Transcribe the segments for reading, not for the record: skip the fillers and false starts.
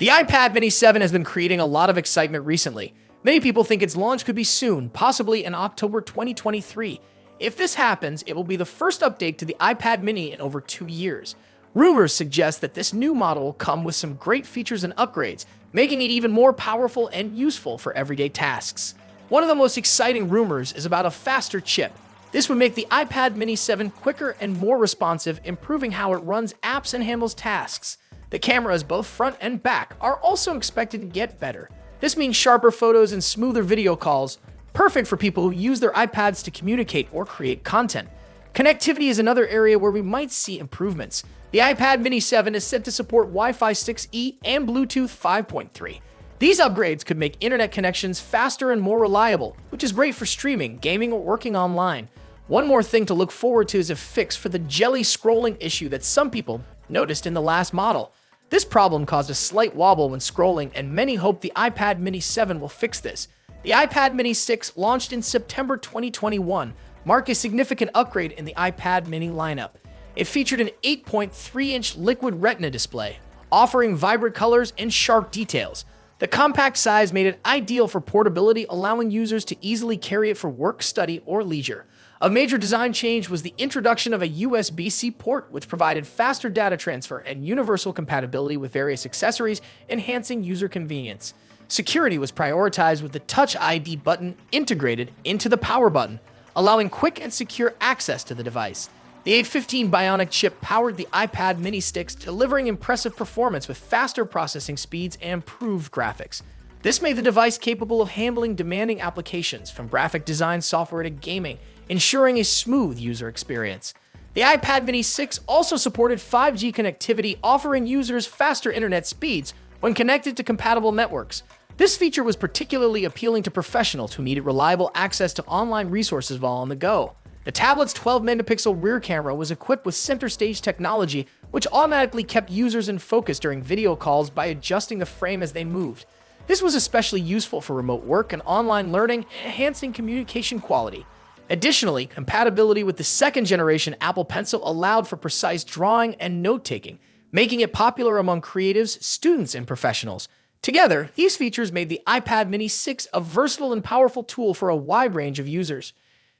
The iPad Mini 7 has been creating a lot of excitement recently. Many people think its launch could be soon, possibly in October 2023. If this happens, it will be the first update to the iPad Mini in over 2 years. Rumors suggest that this new model will come with some great features and upgrades, making it even more powerful and useful for everyday tasks. One of the most exciting rumors is about a faster chip. This would make the iPad Mini 7 quicker and more responsive, improving how it runs apps and handles tasks. The cameras, both front and back, are also expected to get better. This means sharper photos and smoother video calls, perfect for people who use their iPads to communicate or create content. Connectivity is another area where we might see improvements. The iPad Mini 7 is set to support Wi-Fi 6E and Bluetooth 5.3. These upgrades could make internet connections faster and more reliable, which is great for streaming, gaming, or working online. One more thing to look forward to is a fix for the jelly scrolling issue that some people noticed in the last model. This problem caused a slight wobble when scrolling, and many hope the iPad Mini 7 will fix this. The iPad Mini 6, launched in September 2021, marked a significant upgrade in the iPad Mini lineup. It featured an 8.3-inch liquid retina display, offering vibrant colors and sharp details. The compact size made it ideal for portability, allowing users to easily carry it for work, study, or leisure. A major design change was the introduction of a USB-C port, which provided faster data transfer and universal compatibility with various accessories, enhancing user convenience. Security was prioritized with the Touch ID button integrated into the power button, allowing quick and secure access to the device. The A15 Bionic chip powered the iPad Mini sticks, delivering impressive performance with faster processing speeds and improved graphics. This made the device capable of handling demanding applications, from graphic design software to gaming, ensuring a smooth user experience. The iPad Mini 6 also supported 5G connectivity, offering users faster internet speeds when connected to compatible networks. This feature was particularly appealing to professionals who needed reliable access to online resources while on the go. The tablet's 12-megapixel rear camera was equipped with center stage technology, which automatically kept users in focus during video calls by adjusting the frame as they moved. This was especially useful for remote work and online learning, enhancing communication quality. Additionally, compatibility with the second-generation Apple Pencil allowed for precise drawing and note-taking, making it popular among creatives, students, and professionals. Together, these features made the iPad Mini 6 a versatile and powerful tool for a wide range of users.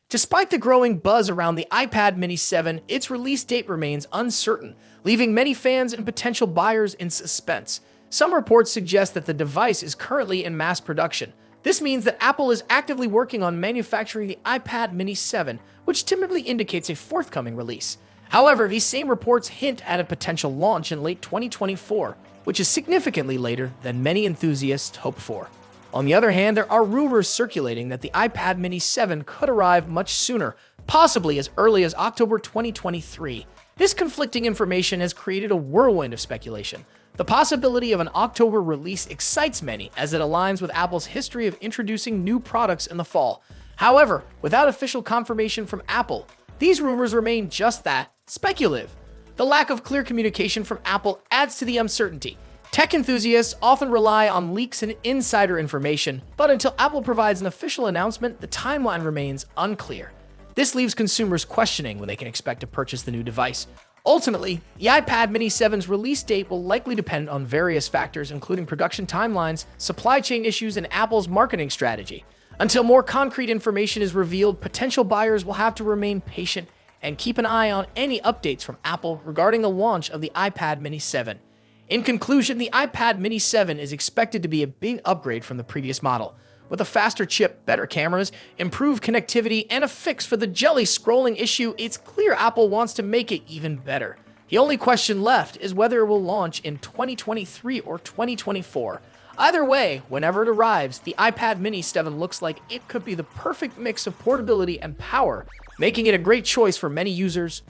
Despite the growing buzz around the iPad Mini 7, its release date remains uncertain, leaving many fans and potential buyers in suspense. Some reports suggest that the device is currently in mass production. This means that Apple is actively working on manufacturing the iPad Mini 7, which typically indicates a forthcoming release. However, these same reports hint at a potential launch in late 2024, which is significantly later than many enthusiasts hope for. On the other hand, there are rumors circulating that the iPad Mini 7 could arrive much sooner, possibly as early as October 2023. This conflicting information has created a whirlwind of speculation. The possibility of an October release excites many, as it aligns with Apple's history of introducing new products in the fall. However, without official confirmation from Apple, these rumors remain just that, speculative. The lack of clear communication from Apple adds to the uncertainty. Tech enthusiasts often rely on leaks and insider information, but until Apple provides an official announcement, the timeline remains unclear. This leaves consumers questioning when they can expect to purchase the new device. Ultimately, the iPad Mini 7's release date will likely depend on various factors, including production timelines, supply chain issues, and Apple's marketing strategy. Until more concrete information is revealed, potential buyers will have to remain patient and keep an eye on any updates from Apple regarding the launch of the iPad Mini 7. In conclusion, the iPad Mini 7 is expected to be a big upgrade from the previous model. With a faster chip, better cameras, improved connectivity, and a fix for the jelly scrolling issue, it's clear Apple wants to make it even better. The only question left is whether it will launch in 2023 or 2024. Either way, whenever it arrives, the iPad Mini 7 looks like it could be the perfect mix of portability and power, making it a great choice for many users.